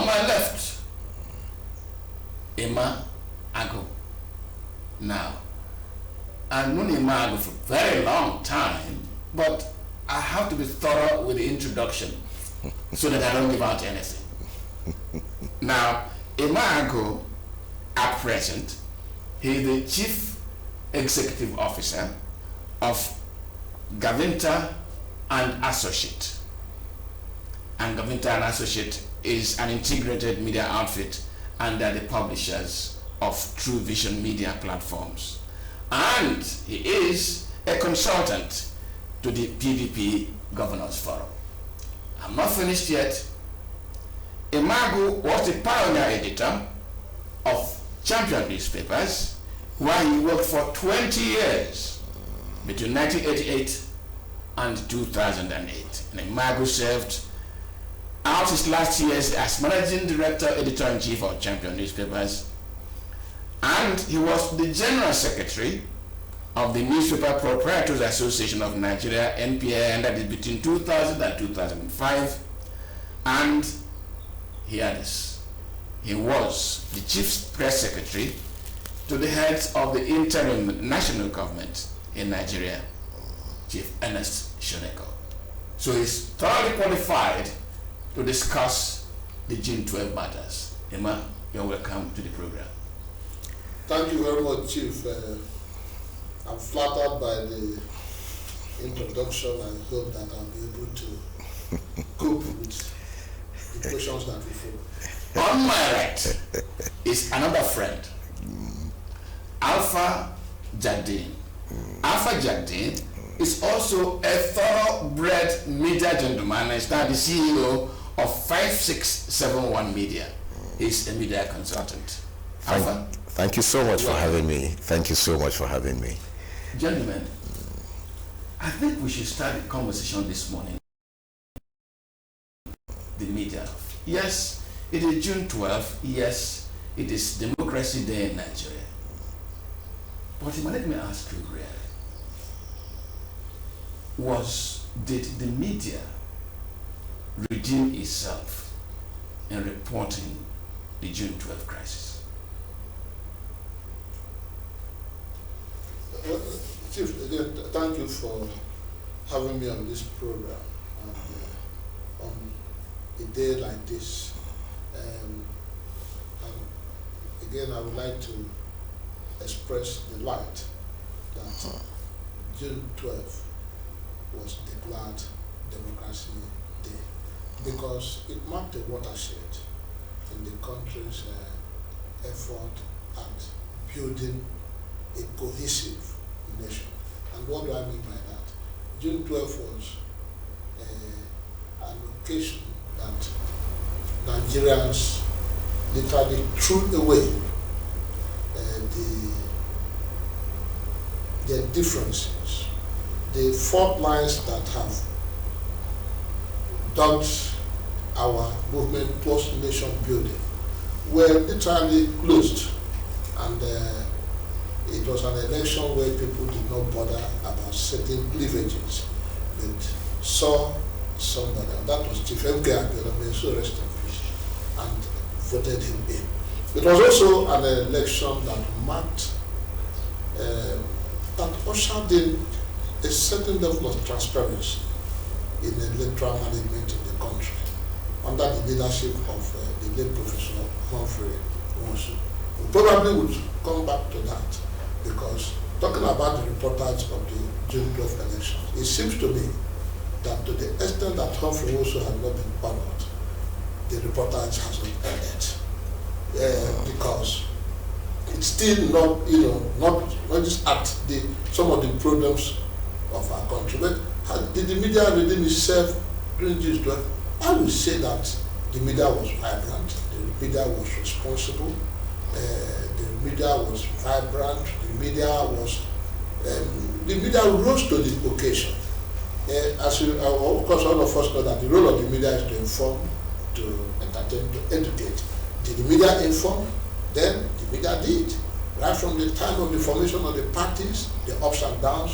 my left, Emma Agu. Now, I've known Emma Agu for a very long time, but I have to be thorough with the introduction so that I don't give out anything. Now, Emma Agu, at present, he is the Chief Executive Officer of Gavinta and Associate. And Gavinta and Associate is an integrated media outfit under the publishers of True Vision Media Platforms. And he is a consultant to the PDP Governors Forum. I'm not finished yet. Emma Agu was the pioneer editor of Champion newspapers, where he worked for 20 years between 1988 and 2008. And Emma Agu served out his last years as Managing Director, Editor-in-Chief of Champion newspapers, and he was the General Secretary of the Newspaper Proprietors Association of Nigeria, NPA, and that is between 2000 and 2005. And hear this, he was the Chief Press Secretary to the heads of the interim national government in Nigeria, Chief Ernest Shoneko. So he's thoroughly qualified to discuss the June 12 matters. Emma, you're welcome to the program. Thank you very much, Chief. I'm flattered by the introduction. I hope that I'll be able to cope with the questions that we follow. On my right is another friend, Alpha Jardine. Alpha Jardine is also a thoroughbred media gentleman and is now the CEO of 5671 Media. He's a media consultant. Alpha. Thank you so much for having me. Thank you so much for having me. Gentlemen, I think we should start the conversation this morning. The media. Yes, it is June 12th. Yes, it is Democracy Day in Nigeria. But let me ask you really, did the media redeem itself in reporting the June 12th crisis? Well, Chief, again, thank you for having me on this program. And, on a day like this, and again, I would like to express the light that June 12th was declared Democracy Day because it marked a watershed in the country's effort at building a cohesive nation. And what do I mean by that? June 12th was an occasion that Nigerians literally threw away their differences, the fault lines that have dogged our movement towards nation building were literally closed, and it was an election where people did not bother about certain cleavages, but saw somebody, and that was Chief M.K. Abiola, may so rest in peace, and voted him in. It was also an election that marked, that ushered in a certain level of transparency in electoral management in the country, under the leadership of the late Professor Humphrey Nwosu. We probably would come back to that, because talking about the reportage of the June 12th elections, it seems to me that to the extent that Humphrey Nwosu had not been honored, the reportage has not ended. Because it's still not, not just at some of the problems of our country, but did the media redeem itself during June 12th? I would say that the media was vibrant, the media was responsible, the media was vibrant, the media rose to the occasion. As you, of course, all of us know that the role of the media is to inform, to entertain, to educate. Did the media inform? Then the media did. Right from the time of the formation of the parties, the ups and downs,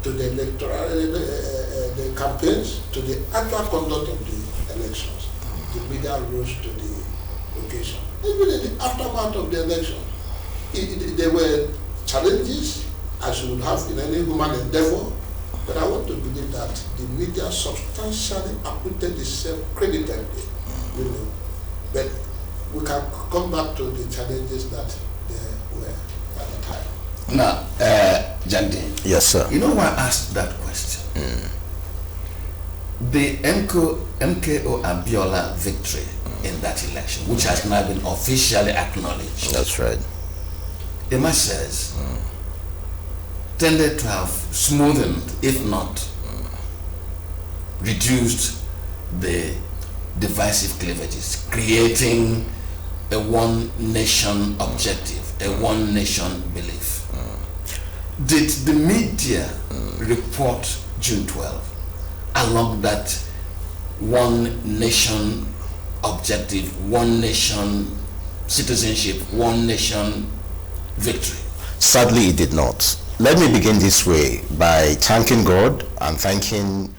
to the electoral the campaigns, to the actual conduct of the elections, the media media rose to the occasion. Even in the aftermath of the election, there were challenges, as you would have in any human endeavor, but I want to believe that the media substantially acquitted itself creditably, you know. But we can come back to the challenges that there were at the time. Now, Jandi. Yes, sir. You know why I asked that question? The MKO Abiola victory in that election, which has now been officially acknowledged. That's right. Emma says, tended to have smoothened, if not reduced, the divisive cleavages, creating a one nation objective, a one nation belief. Did the media report June 12 along that one nation objective, one nation citizenship, one nation victory? Sadly, it did not. Let me begin this way by thanking God and thanking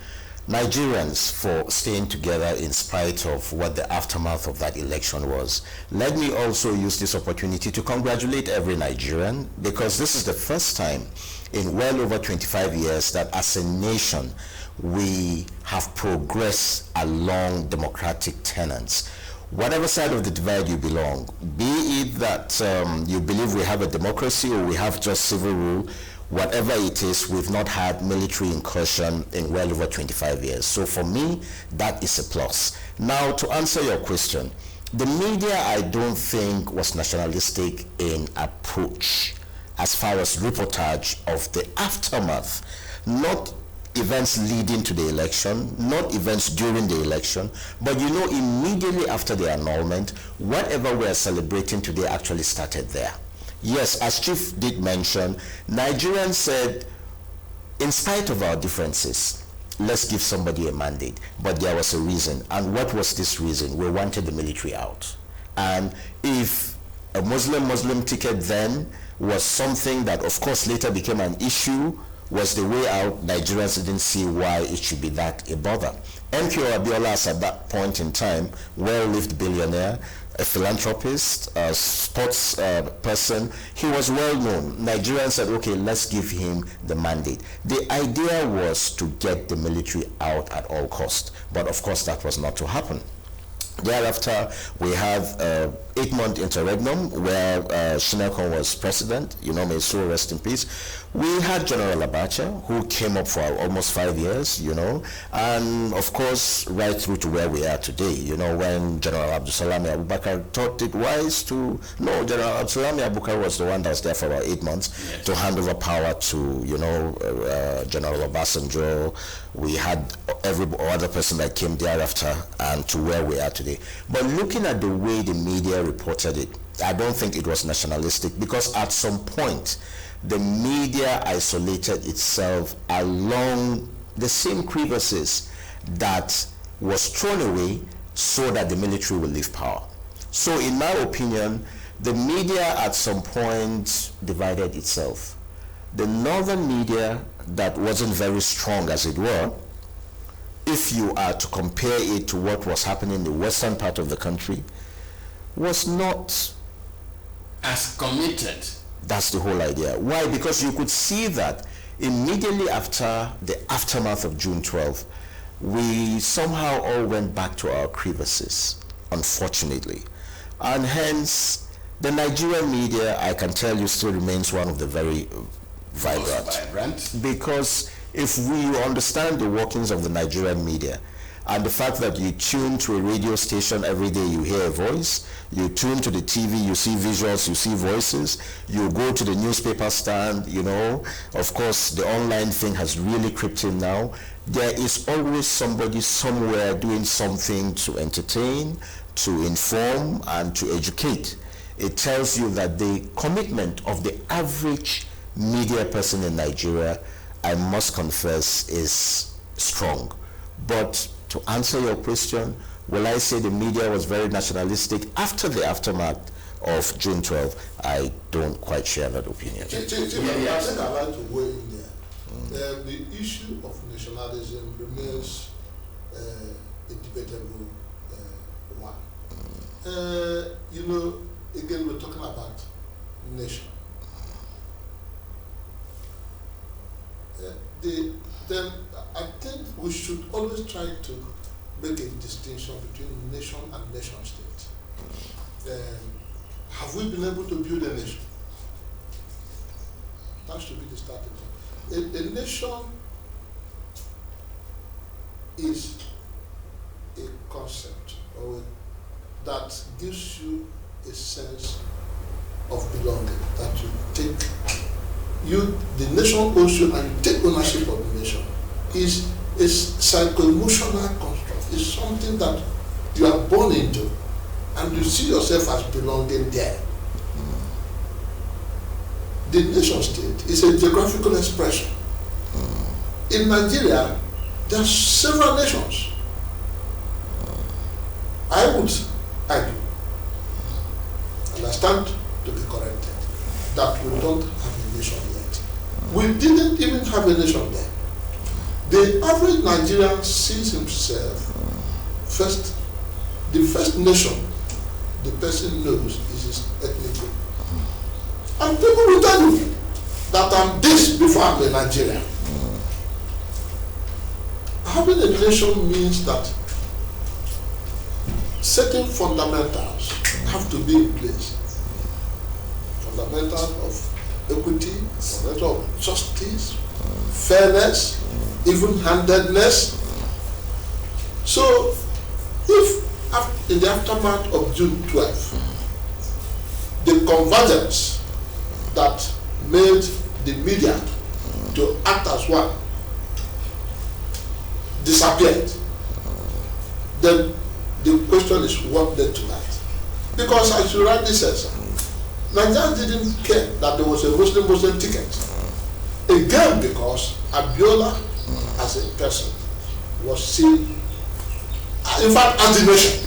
Nigerians for staying together in spite of what the aftermath of that election was. Let me also use this opportunity to congratulate every Nigerian, because this is the first time in well over 25 years that as a nation we have progressed along democratic tenets. Whatever side of the divide you belong, be it that you believe we have a democracy or we have just civil rule, whatever it is, we've not had military incursion in well over 25 years. So for me, that is a plus. Now, to answer your question, the media, I don't think, was nationalistic in approach as far as reportage of the aftermath, not events leading to the election, not events during the election, but you know, immediately after the annulment, whatever we're celebrating today actually started there. Yes, as Chief did mention, Nigerians said, in spite of our differences, let's give somebody a mandate. But there was a reason. And what was this reason? We wanted the military out. And if a Muslim ticket then was something that, of course, later became an issue, was the way out, Nigerians didn't see why it should be that a bother. MKO Abiola, at that point in time, well-lived billionaire, a philanthropist, a sports person, he was well known. Nigerians said, okay, let's give him the mandate. The idea was to get the military out at all costs, but of course that was not to happen. Thereafter, we have 8-month interregnum where Shinekon was president, you know, may his soul rest in peace. We had General Abacha, who came up for almost 5 years, you know, and of course, right through to where we are today, you know, when General Abdulsalami Abubakar thought it wise to, no, General Abdulsalami Abubakar was the one that was there for about 8 months, yes, to hand over power to, you know, General Obasanjo. We had every other person that came thereafter and to where we are today. But looking at the way the media reported it, I don't think it was nationalistic, because at some point, the media isolated itself along the same crevices that was thrown away so that the military will leave power. So in my opinion, the media at some point divided itself. The northern media that wasn't very strong, as it were, if you are to compare it to what was happening in the western part of the country, was not as committed. That's the whole idea. Why? Because you could see that immediately after the aftermath of June 12th, we somehow all went back to our crevices, unfortunately. And hence, the Nigerian media, I can tell you, still remains one of the very vibrant. Because if we understand the workings of the Nigerian media, and the fact that you tune to a radio station every day, you hear a voice, you tune to the TV, you see visuals, you see voices, you go to the newspaper stand, you know, of course the online thing has really crept in now. There is always somebody somewhere doing something to entertain, to inform, and to educate. It tells you that the commitment of the average media person in Nigeria, I must confess, is strong. But to answer your question, will I say the media was very nationalistic after the aftermath of June 12th? I don't quite share that opinion. I think I'd like to weigh in there. The issue of nationalism remains a debatable one. Again, we're talking about nation. Then I think we should always try to make a distinction between nation and nation state. Have we been able to build a nation? That should be the starting point. A nation is a concept that gives you a sense of belonging, that the nation owns you and you take ownership of the nation. Is psycho-emotional construct. It's something that you are born into and you see yourself as belonging there. The nation state is a geographical expression. In Nigeria, there are several nations. I would argue, and I stand to be corrected, that we don't have a nation yet. We didn't even have a nation then. The average Nigerian sees himself the first nation the person knows is his ethnic group. And people will tell you that I'm this before I'm a Nigerian. Having a nation means that certain fundamentals have to be in place. Fundamentals of equity, fundamentals of justice, fairness, even-handedness. So, if in the aftermath of June 12, the convergence that made the media to act as one disappeared, then the question is what led to that? Because as you rightly said, Nigerians didn't care that there was a Muslim ticket. Again, because Abiola as a person was seen, in fact, as the nation.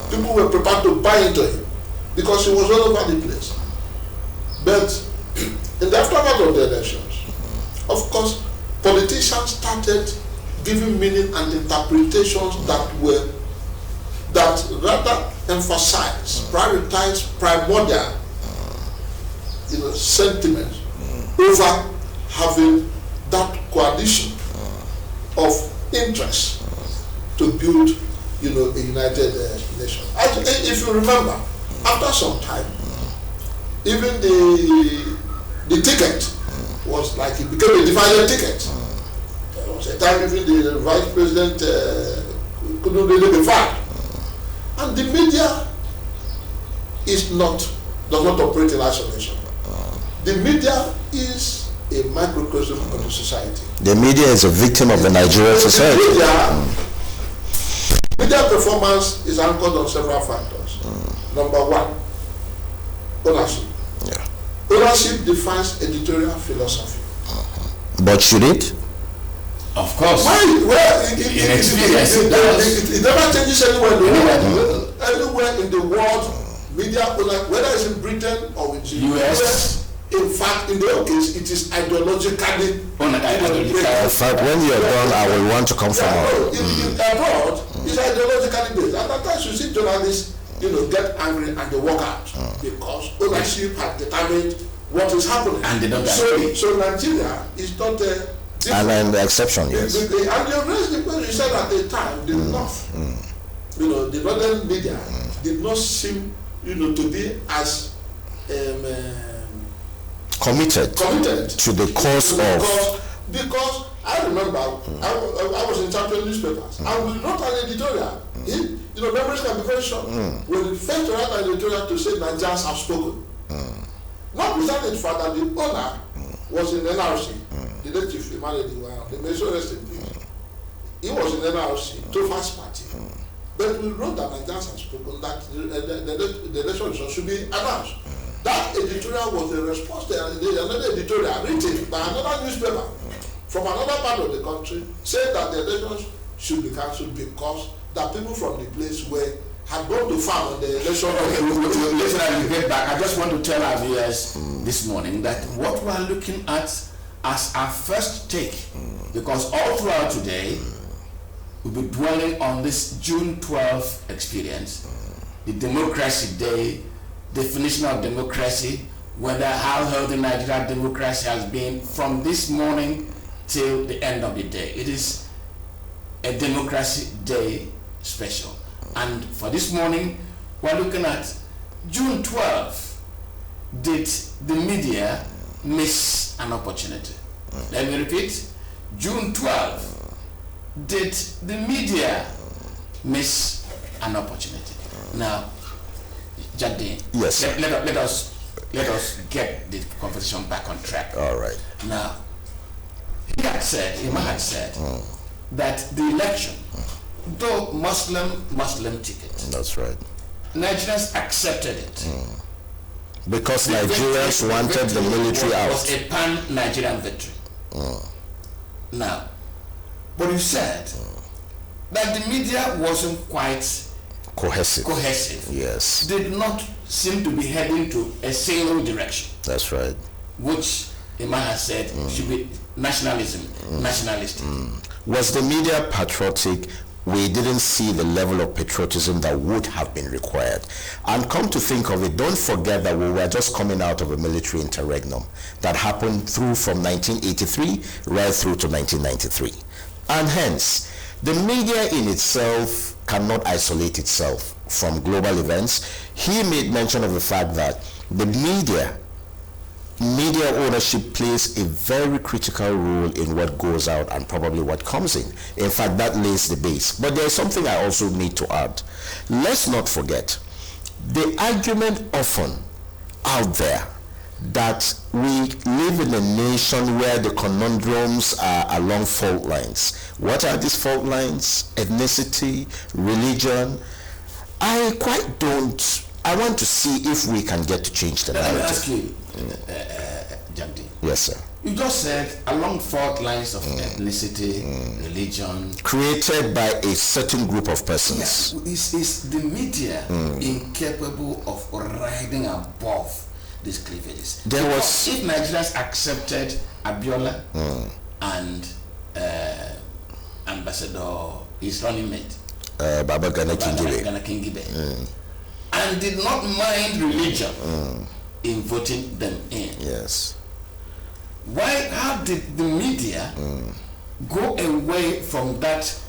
People were prepared to buy into him because he was all over the place. But in the aftermath of the elections, of course, politicians started giving meaning and interpretations that rather emphasize, prioritize primordial sentiments over having that coalition of interest to build a united nation. If you remember, after some time, even the ticket was like it became a divided ticket. There was a time even the vice president couldn't really be found. And the media does not operate in isolation. The media is a microcosm of the society. The media is a victim of the Nigerian society. Media performance is anchored on several factors. Number one, ownership. Yeah. Ownership defines editorial philosophy. But should it? Of course. It never changes anywhere in the world. Anywhere in the world, media owner, whether it's in Britain or in the US, in fact, in their case, it is ideologically. In fact, when you're done, I will want to come from abroad. It's ideologically based. And at times you see journalists, get angry and they walk out because ownership has determined what is happening. And they don't so Nigeria is not a an exception, yes. And you raised the question, you said at the time, the North, the northern media did not seem, to be as committed to the cause of. Because I remember I was in Champion newspapers and we wrote an editorial. Memories can be very short. When we first wrote an editorial to say Nigerians have spoken. Notwithstanding the fact that the owner was in NRC, the late Chief Emmanuel Iwao, the Major Rest in Peace. He was in NRC, Tofa's party. But we wrote that Nigerians have spoken, that the election results should be announced. That editorial was a response to another editorial written by another newspaper from another part of the country saying that the elections should be cancelled because the people from the place had gone to farm on the election. Listen, I will get back. I just want to tell our viewers this morning that what we are looking at as our first take, because all throughout today we'll be dwelling on this June 12th experience, the Democracy Day, definition of democracy, whether how healthy Nigerian democracy has been from this morning till the end of the day. It is a Democracy Day special. And for this morning, we're looking at June 12th. Did the media miss an opportunity? Let me repeat. June 12th. Did the media miss an opportunity? Now, Jardine, yes, let us get the conversation back on track. All right. Now, Imam had said that the election, though Muslim ticket, that's right, Nigerians accepted it. Because Nigerians wanted the military out. It was a pan-Nigerian victory. Now, but you said that the media wasn't quite cohesive. Yes. Did not seem to be heading to a single direction. That's right. Which Imam has said should be nationalistic. Was the media patriotic? We didn't see the level of patriotism that would have been required. And come to think of it, don't forget that we were just coming out of a military interregnum that happened through from 1983 right through to 1993. And hence, the media in itself cannot isolate itself from global events. He made mention of the fact that the media ownership plays a very critical role in what goes out and probably what comes in. In fact, that lays the base. But there's something I also need to add. Let's not forget the argument often out there that we live in a nation where the conundrums are along fault lines. What are these fault lines? Ethnicity, religion. I want to see if we can get to change the narrative. Let me ask you, Jamdi. Yes, sir. You just said along fault lines of ethnicity, religion. Created by a certain group of persons. Yes. Is the media incapable of riding above these cleavages? If Nigerians accepted Abiola and Ambassador, his running mate, Babagana Kingibe, and did not mind religion in voting them in. Yes. How did the media go away from that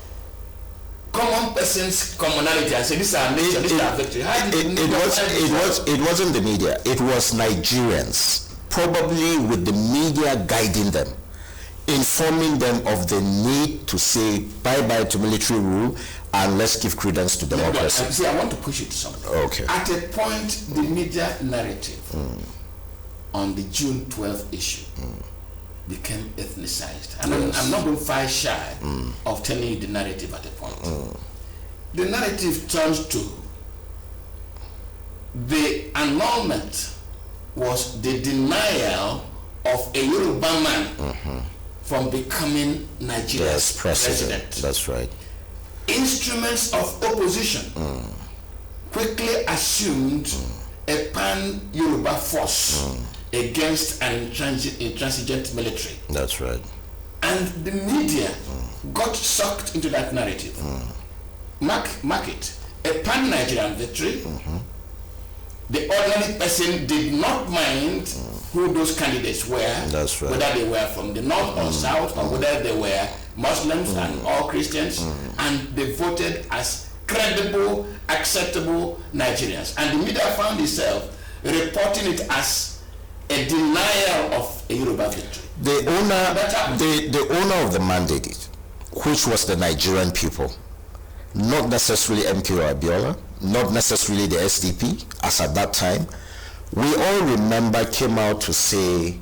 common person's commonality and say this is our nation, this is our victory? It wasn't the media, it was Nigerians, probably with the media guiding them, informing them of the need to say bye-bye to military rule and let's give credence to democracy. See, I want to push it to something. Okay. At a point, the media narrative on the June 12th issue became ethnicized. And I'm not going to fight shy of telling you the narrative at a point. The narrative turns to the annulment was the denial of a Yoruba man from becoming Nigeria's president. That's right. Instruments of opposition quickly assumed a pan-Yoruba force against an intransigent military. That's right. And the media got sucked into that narrative. Mark it. A pan-Nigerian victory. The ordinary person did not mind who those candidates were. That's right. Whether they were from the north or south, or whether they were Muslims and all Christians, and they voted as credible, acceptable Nigerians. And the media found itself reporting it as a denial of a Yoruba victory. The owner of the mandate, which was the Nigerian people, not necessarily MKO Abiola, not necessarily the SDP, as at that time, we all remember came out to say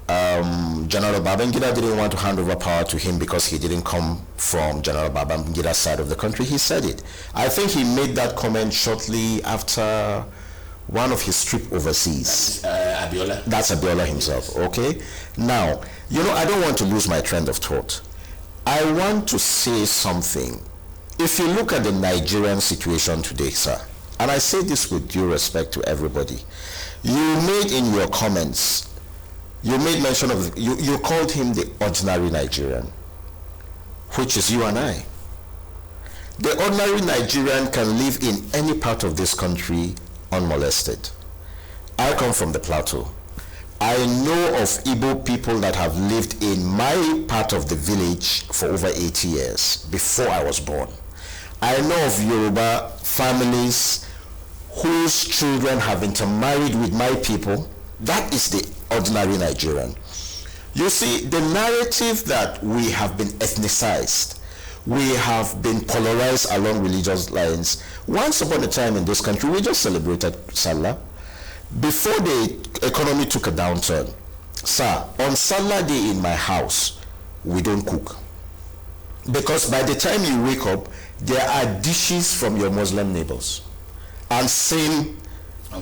General Babangida didn't want to hand over power to him because he didn't come from General Babangida's side of the country. He said it. I think he made that comment shortly after one of his trip overseas. Abiola. That's Abiola himself, okay? Now, I don't want to lose my trend of thought. I want to say something. If you look at the Nigerian situation today, sir, and I say this with due respect to everybody, you made in your comments, you made mention of, you called him the ordinary Nigerian, which is you and I. The ordinary Nigerian can live in any part of this country unmolested. I come from the Plateau. I know of Igbo people that have lived in my part of the village for over 80 years before I was born. I know of Yoruba families whose children have intermarried with my people. That is the ordinary Nigerian. You see, the narrative that we have been ethnicized, we have been polarized along religious lines. Once upon a time in this country, we just celebrated Salah. Before the economy took a downturn, sir, on Salah day in my house, we don't cook. Because by the time you wake up, there are dishes from your Muslim neighbors. And same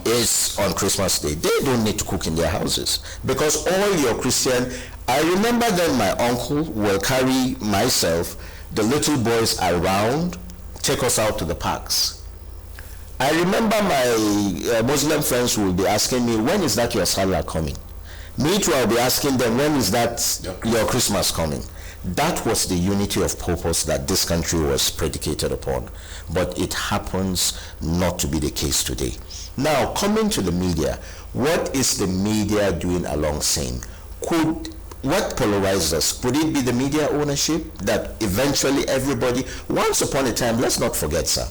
is on Christmas Day. They don't need to cook in their houses. Because all your Christian, I remember then my uncle will carry myself, the little boys around, take us out to the parks. I remember my Muslim friends will be asking me, when is that your Salah coming? Me too, I'll be asking them, when is that your Christmas coming? That was the unity of purpose that this country was predicated upon. But it happens not to be the case today. Now, coming to the media, what is the media doing along same? What polarizes us? Could it be the media ownership that eventually everybody, once upon a time, let's not forget, sir,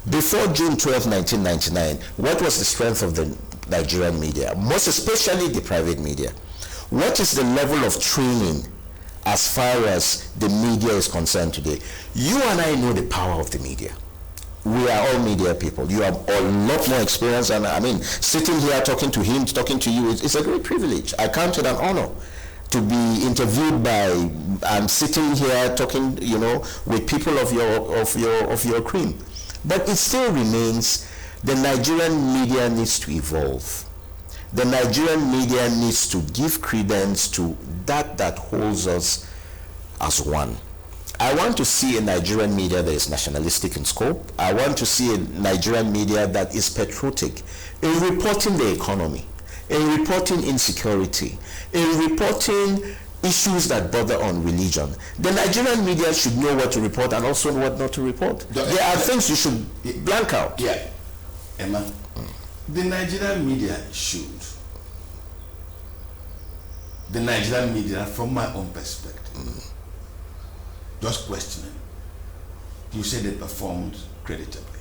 before June 12, 1999, what was the strength of the Nigerian media, most especially the private media? What is the level of training as far as the media is concerned today? You and I know the power of the media. We are all media people. You have a lot more experience, and I mean, sitting here talking to him, talking to you, it's a great privilege. I count it an honor to be interviewed by and sitting here talking, you know, with people of your cream. But it still remains, the Nigerian media needs to evolve. The Nigerian media needs to give credence to that holds us as one. I want to see a Nigerian media that is nationalistic in scope. I want to see a Nigerian media that is patriotic in reporting the economy, in reporting insecurity, in reporting issues that border on religion. The Nigerian media should know what to report and also what not to report. There are things you should blank out. Yeah, Emma, the Nigerian media should. The Nigerian media, from my own perspective, just questioning. You said they performed creditably.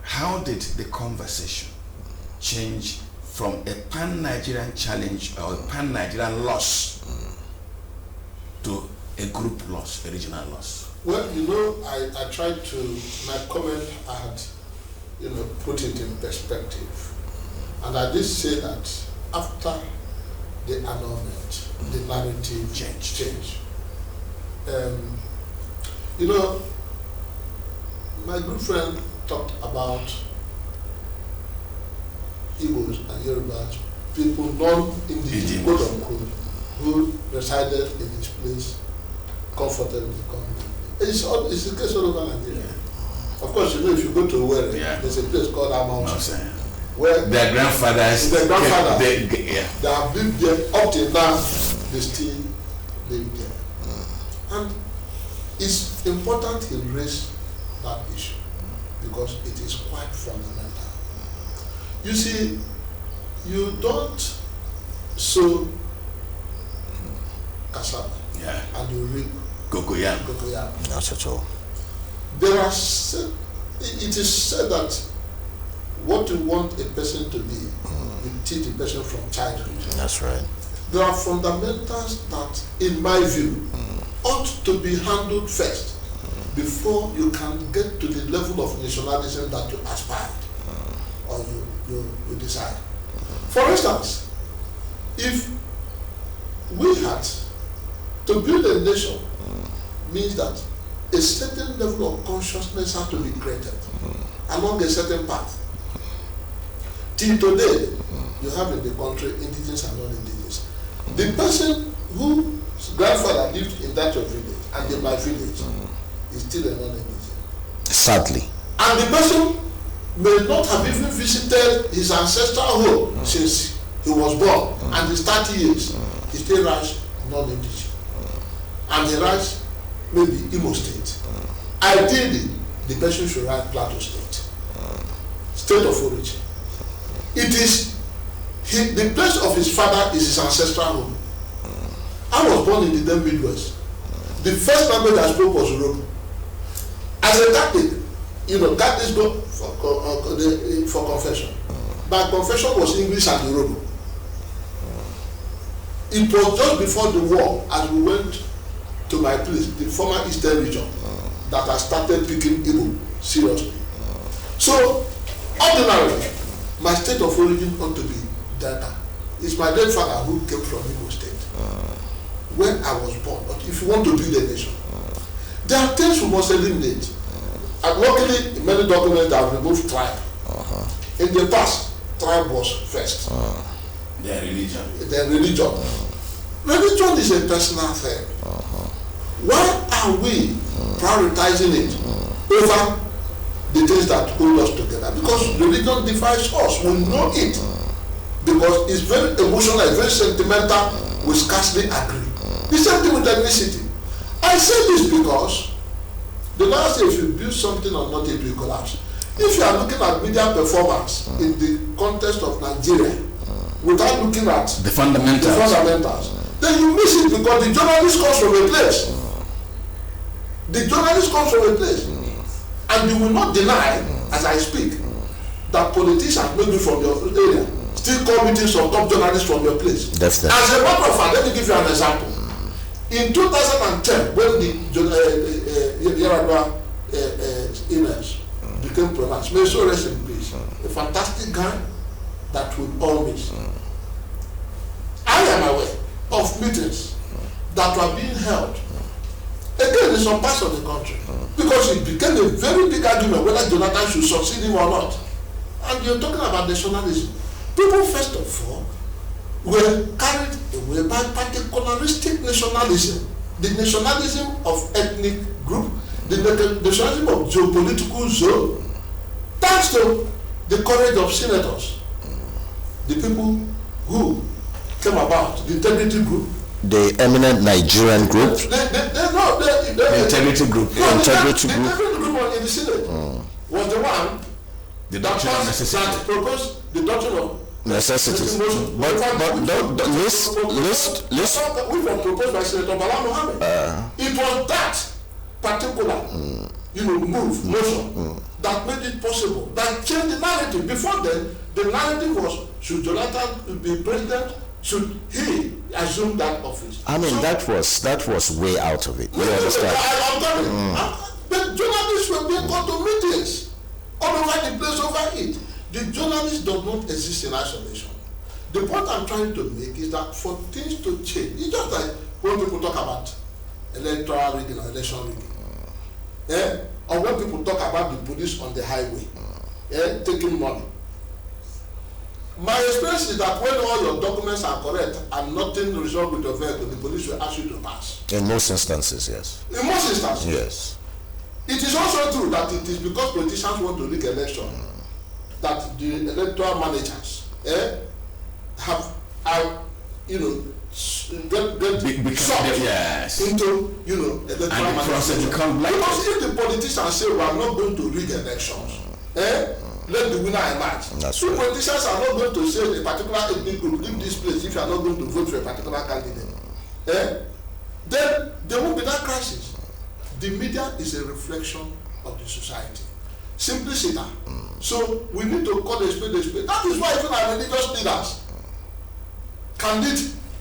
How did the conversation change from a pan-Nigerian challenge or a pan-Nigerian loss to a group loss, a regional loss? Well, you know, I tried to, my comment, I had, put it in perspective. And I did say that after the annulment, the narrative changed. My good friend talked about Igbos and Yorubas, people non-indigenous, quote unquote, who resided in his place comfortably. It's the case all over Nigeria. Of course, if you go to Owerri, there's a place called Amounts, where their grandfathers, they have lived there up till now. They still live there, and it's important he raise that issue because it is quite fundamental. You see, you don't sow cassava and you reap cocoyam. Not at all. It is said that what you want a person to be, you teach the person from childhood. That's right. There are fundamentals that, in my view, ought to be handled first before you can get to the level of nationalism that you aspire or you desire. For instance, if we had to build a nation, means that a certain level of consciousness has to be created along a certain path. Till today, you have in the country indigenous and non-indigenous. The person whose grandfather lived in that village and in my village is still a non-indigenous. Sadly. And the person may not have even visited his ancestral home since he was born, and his 30 years, he still writes non-indigenous. And he writes maybe Imo State, Ideally, the person should write Plateau State, state of origin. It is the place of his father is his ancestral home. I was born in the then Midwest. The first language I spoke was Yoruba. As a Catholic, Catholics go for confession. My confession was English and Yoruba. It was just before the war, as we went to my place, the former Eastern region, that I started picking Igbo seriously. So, ordinarily, my state of origin ought to be Delta. It's my dead father who came from Igbo State, when I was born. But if you want to build a nation, there are things we must eliminate. And luckily, in many documents, they have removed tribe. In the past, tribe was first. Their religion. Religion is a personal thing. Why are we prioritizing it over the things that hold us together? Because religion divides us. We know it. Because it's very emotional, it's very sentimental. We scarcely agree. The same thing with ethnicity. I say this because the last year, if you build something or not, it will collapse. If you are looking at media performance in the context of Nigeria, without looking at the fundamentals, then you miss it, because the journalist comes from a place. And you will not deny, as I speak, that politicians, maybe from your area, still call meetings of top journalists from your place. Definitely. As a matter of fact, let me give you an example. In 2010, when the Yaradua emails became pronounced, may so rest in peace, a fantastic guy that we all miss. I am aware of meetings that were being held, again, in some parts of the country, because it became a very big argument whether Jonathan should succeed him or not. And you're talking about nationalism. People, first of all, were carried away by particularistic nationalism, the nationalism of ethnic group, the nationalism of geopolitical zone. Thanks to the courage of senators, the people who came about, the integrity group, the eminent Nigerian group, the integrity group, the integrity group in the Senate was the one the doctrine of necessity that proposed the doctrine of necessities. But list. We were proposed by Senator Bala Mohammed. It was that particular, motion that made it possible, that changed the narrative. Before then, the narrative was, should Jonathan be president? Should he assume that office? I mean, so, that was way out of it. You understand? I'm telling you. The journalists were being called to meetings all over the place over it. The journalist does not exist in isolation. The point I'm trying to make is that for things to change, it's just like when people talk about electoral rigging or election rigging, or when people talk about the police on the highway, taking money. My experience is that when all your documents are correct and nothing resolved with your vehicle, the police will ask you to pass. In most instances, yes. In most instances? Yes. It is also true that it is because politicians want to rig election that the electoral managers have get sucked into electoral management. Because if the politicians say we are not going to rig elections, let the winner emerge. That's so right. Politicians are not going to say a particular ethnic group leave this place if you are not going to vote for a particular candidate. Then there won't be that crisis. The media is a reflection of the society. Simplicity. So we need to call a spade a spade. That is why even our religious leaders can lead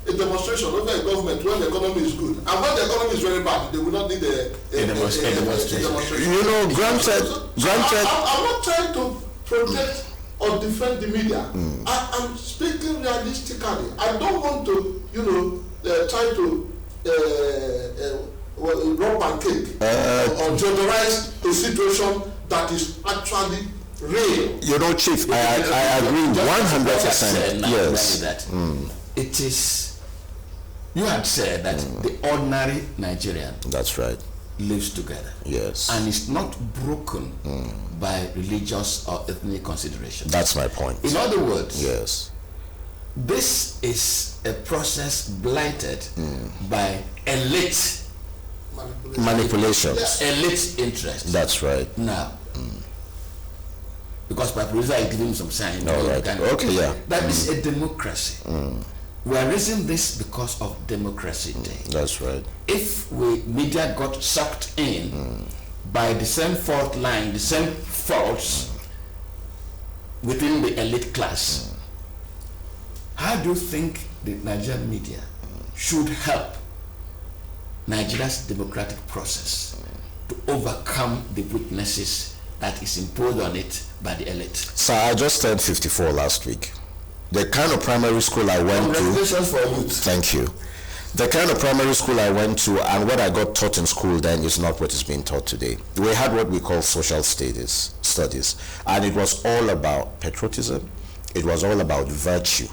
a demonstration over a government when the economy is good. And when the economy is very bad, they will not need a demonstration. Granted. I'm not trying to protect or defend the media. I'm speaking realistically. I don't want to, try to rub pancake or generalize a situation that is actually real. Chief, I agree 100%. Yes. That it is. You had said that the ordinary Nigerian. That's right. Lives together. Yes. And it's not broken by religious or ethnic consideration. That's my point. In other words, yes, this is a process blighted by elite manipulations. Yes. Elite interest. That's right. Now, because my producer is giving some sign. All right. Okay, yeah. That is a democracy. We are raising this because of Democracy Day. That's right. If media got sucked in by the same fault line, the same faults within the elite class, how do you think the Nigerian media should help Nigeria's democratic process to overcome the weaknesses that is imposed on it by the elite? So I just turned 54 last week. The kind of primary school I went to... Congratulations for youth. Thank you. The kind of primary school I went to and what I got taught in school then is not what is being taught today. We had what we call social studies, and it was all about patriotism. It was all about virtue.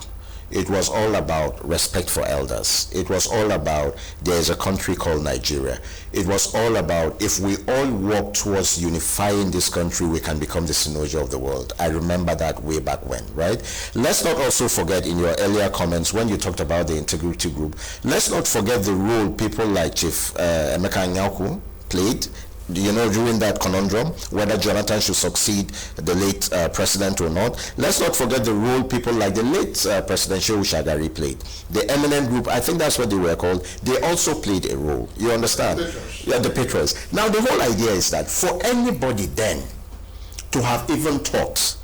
It was all about respect for elders. It was all about there is a country called Nigeria. It was all about if we all work towards unifying this country, we can become the Sinoja of the world. I remember that way back when, right? Let's not also forget in your earlier comments when you talked about the integrity group, let's not forget the role people like Chief Emeka Anyaoku played, during that conundrum, whether Jonathan should succeed the late president or not. Let's not forget the role people like the late President Shehu Shagari played. The eminent group, I think that's what they were called, they also played a role. You understand? Yeah, the patrons. Now, the whole idea is that for anybody then to have even thought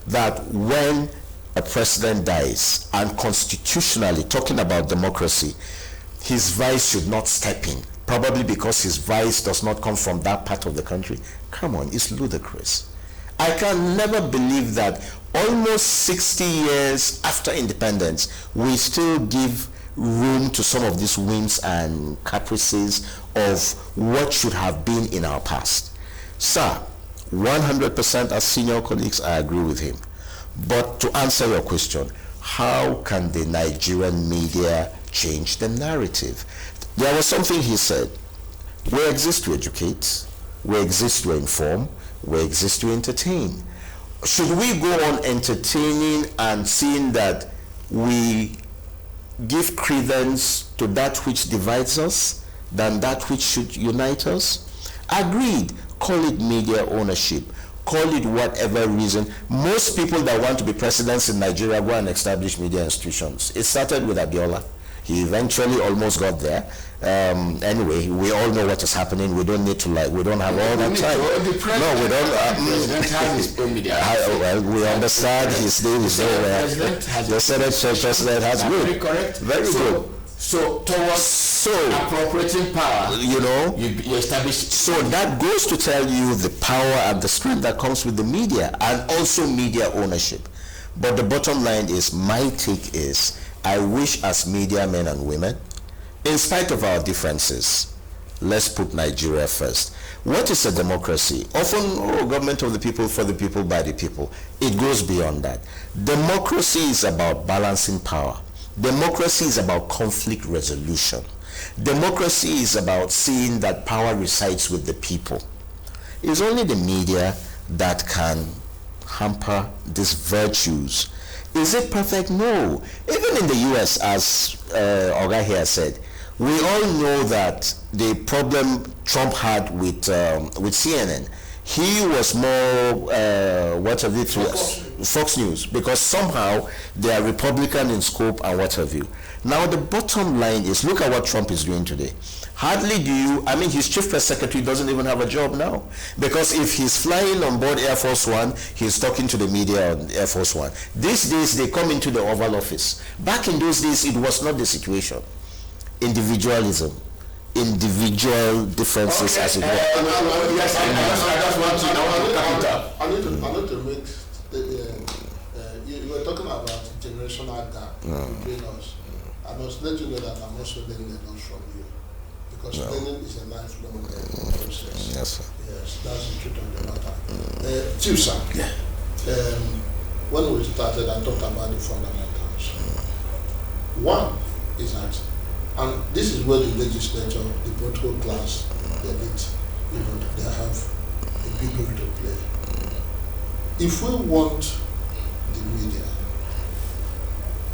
that when a president dies, and constitutionally talking about democracy, his vice should not step in, probably because his vice does not come from that part of the country. Come on, it's ludicrous. I can never believe that almost 60 years after independence, we still give room to some of these whims and caprices of what should have been in our past. Sir, 100% as senior colleagues, I agree with him. But to answer your question, how can the Nigerian media change the narrative? There was something he said. We exist to educate, we exist to inform, we exist to entertain. Should we go on entertaining and seeing that we give credence to that which divides us than that which should unite us? Agreed. Call it media ownership. Call it whatever reason. Most people that want to be presidents in Nigeria go and establish media institutions. It started with Abiola. He eventually almost got there. Anyway, we all know what is happening. We don't need to we don't have all that time. No, we don't. President has his own media. Well, we understand his name is nowhere. The Senate President has good. Correct. Very good. So towards appropriating power, you establish. So that goes to tell you the power and the strength that comes with the media and also media ownership. But the bottom line is, my take is, I wish as media men and women, in spite of our differences, let's put Nigeria first. What is a democracy? Often, government of the people, for the people, by the people. It goes beyond that. Democracy is about balancing power. Democracy is about conflict resolution. Democracy is about seeing that power resides with the people. It's only the media that can hamper these virtues. Is it perfect? No. Even in the US, as Oga here said, we all know that the problem Trump had with CNN, he was more, Fox News, because somehow they are Republican in scope and what have you. Now the bottom line is, look at what Trump is doing today. Hardly his chief press secretary doesn't even have a job now. Because if he's flying on board Air Force One, he's talking to the media on Air Force One. These days, they come into the Oval Office. Back in those days, it was not the situation. Individualism. Individual differences as it were. Yes, I just want to I need to make, you were talking about generational gap between us. I must let you know that I'm also learning a lot from you. Because learning is a lifelong process. Yes, sir. Yes, that's the truth of the matter. Chief, sir, when we started, I talked about the fundamentals. One is that, and this is where the legislature, the political class, the elite, they have a big role to play. If we want the media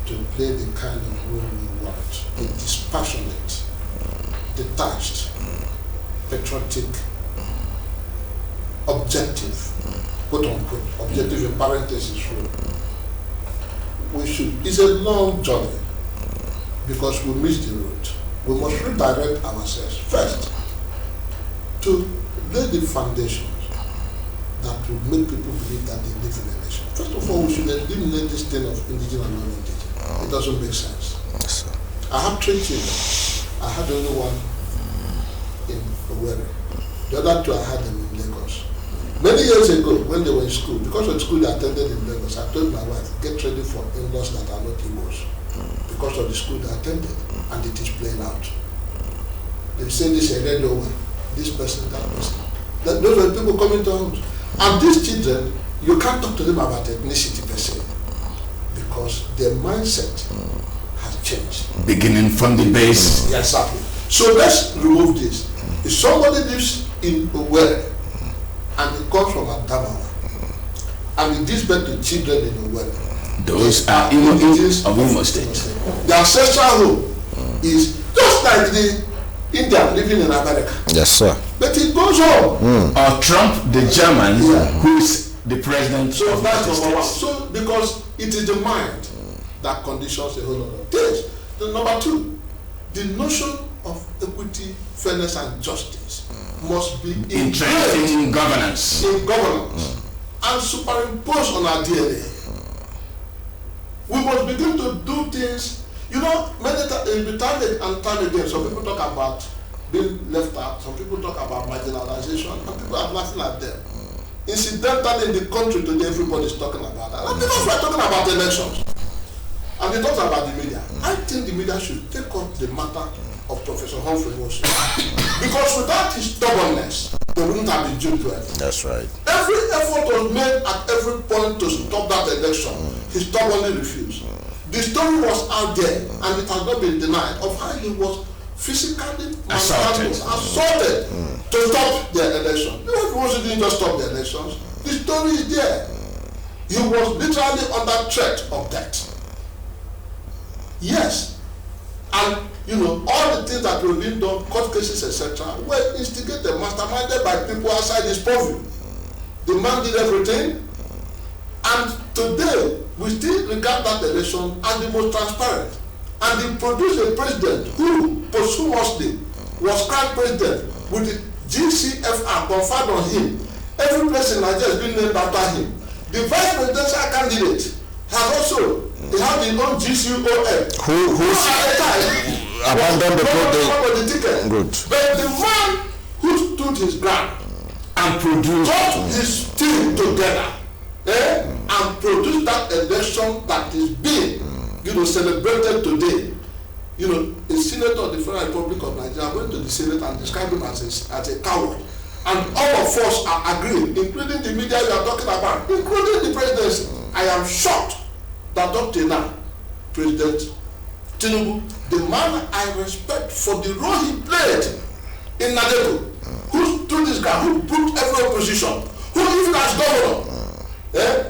to play the kind of role we want, dispassionate, detached, patriotic objective, quote unquote, objective in parentheses, it's a long journey because we missed the road. We must redirect ourselves first to lay the foundations that will make people believe that they live in a nation. First of all, we should eliminate this thing of indigenous and non-indigenous. It doesn't make sense. Yes, sir. I have 3 children. I had the only one in Owerri. The other 2 I had them in Lagos. Many years ago, when they were in school, because of the school they attended in Lagos, I told my wife, get ready for in-laws that are not Igbos. Because of the school they attended, and it is playing out. They say this already over, this person, that person. Those are the people coming to homes. And these children, you can't talk to them about ethnicity per se, because their mindset has changed. Beginning from the base. Yes, exactly. So let's remove this. If somebody lives in Owerri and he comes from Adamawa and he gives birth to children in Owerri, those are indigenous of Imo State. The ancestral home is just like the Indian living in America. Yes, sir. But it goes on. Or Trump, the German, who is the president So of that's the number one. States. So because it is the mind that conditions a whole lot of things. The number 2, the notion of equity, fairness, and justice must be Interest in governance. And superimposed on our DNA. We must begin to do things. You know, time and time again, some people talk about being left out, some people talk about marginalization, and people are laughing at them. Incidentally, in the country today, everybody is talking about that. And because we are talking about elections, and they talk about the media, I think the media should take up the matter of Professor Humphrey Nwosu. Because without his stubbornness, they wouldn't have been June 12. That's right. Every effort was made at every point to stop that election. He stubbornly refused. The story was out there, and it has not been denied, of how he was physically assaulted to stop the election. You know, Nwosu didn't just stop the elections. The story is there. He was literally under threat of death. Yes. And you know, all the things that were being done, court cases, etc., were instigated, masterminded by people outside his purview. The man did everything, and today we still regard that election as the most transparent. And he produced a president who posthumously was crowned president with the GCFR conferred on him. Every place in Nigeria is being named after him. The vice presidential candidate has also his own GCOM. Who at the time abandoned the ticket. Good. But the man who stood his ground and got his team together and produced that election that is being celebrated today. You know, a senator of the Federal Republic of Nigeria went to the Senate and described him as a coward. And all of us are agreeing, including the media you are talking about, including the presidency. I am shocked that Dr. Now, President Tinubu, the man I respect for the role he played in Nadeto, who stood his ground, who proved every opposition, who even as governor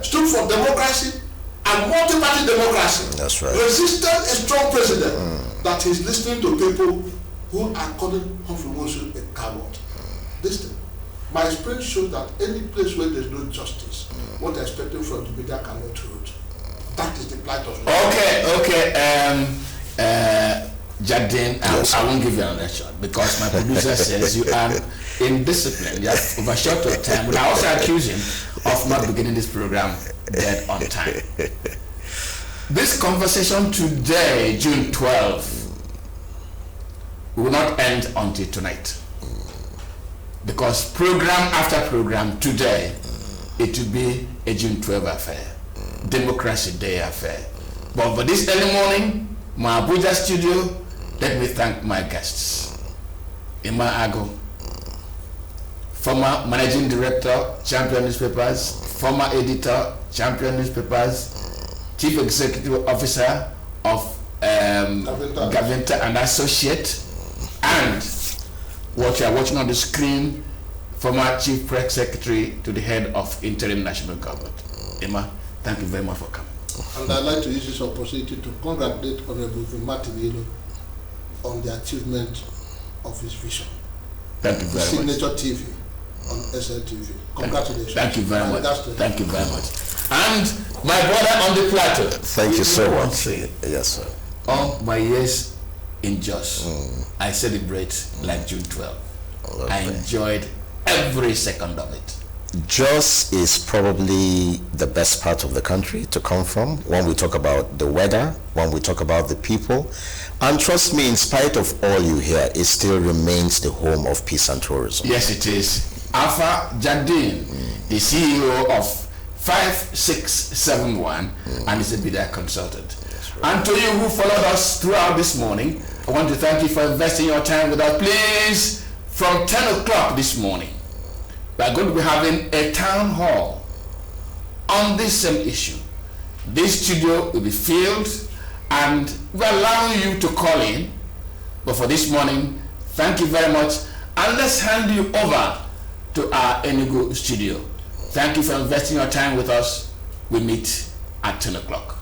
stood for democracy and multi-party democracy. That's right. Resisted a strong president that is listening to people who are calling Humphrey Nwosu a coward. Listen, my experience shows that any place where there is no justice, what they're expecting from the media cannot hold. That is the plight of Jardine, yes, I won't give you another shot because my producer says you are indisciplined. You have overshot your time. But I also accuse him of not beginning this program dead on time. This conversation today, June 12, will not end until tonight. Because program after program today, it will be a June 12 affair, Democracy Day affair. But for this early morning, my Abuja studio, let me thank my guests. Emma Ago, former Managing Director, Champion Newspapers, former Editor, Champion Newspapers, Chief Executive Officer of Gaventa and Associate, and what you are watching on the screen, former Chief Press Secretary to the head of Interim National Government. Emma, thank you very much for coming. And I'd like to use this opportunity to congratulate Honorable Martin Ilo on the achievement of his vision. Thank you very Signature much. TV on SLTV. Congratulations. Thank you very much. That's the- Thank you very much. And my brother on the plateau. Thank you so know much. one thing. Yes, sir. All my years in Jos, I celebrate like June 12. I Lovely. enjoyed every second of it. Jos is probably the best part of the country to come from when we talk about the weather, when we talk about the people. And trust me, in spite of all you hear, it still remains the home of peace and tourism. Yes, it is. Alpha Jardine, the CEO of 5671, and is a media consultant. And to you who followed us throughout this morning, I want to thank you for investing your time with us. Please, from 10 o'clock this morning, we are going to be having a town hall on this same issue. This studio will be filled and we're allowing you to call in. But for this morning, thank you very much. And let's hand you over to our Enugu studio. Thank you for investing your time with us. We meet at 10 o'clock.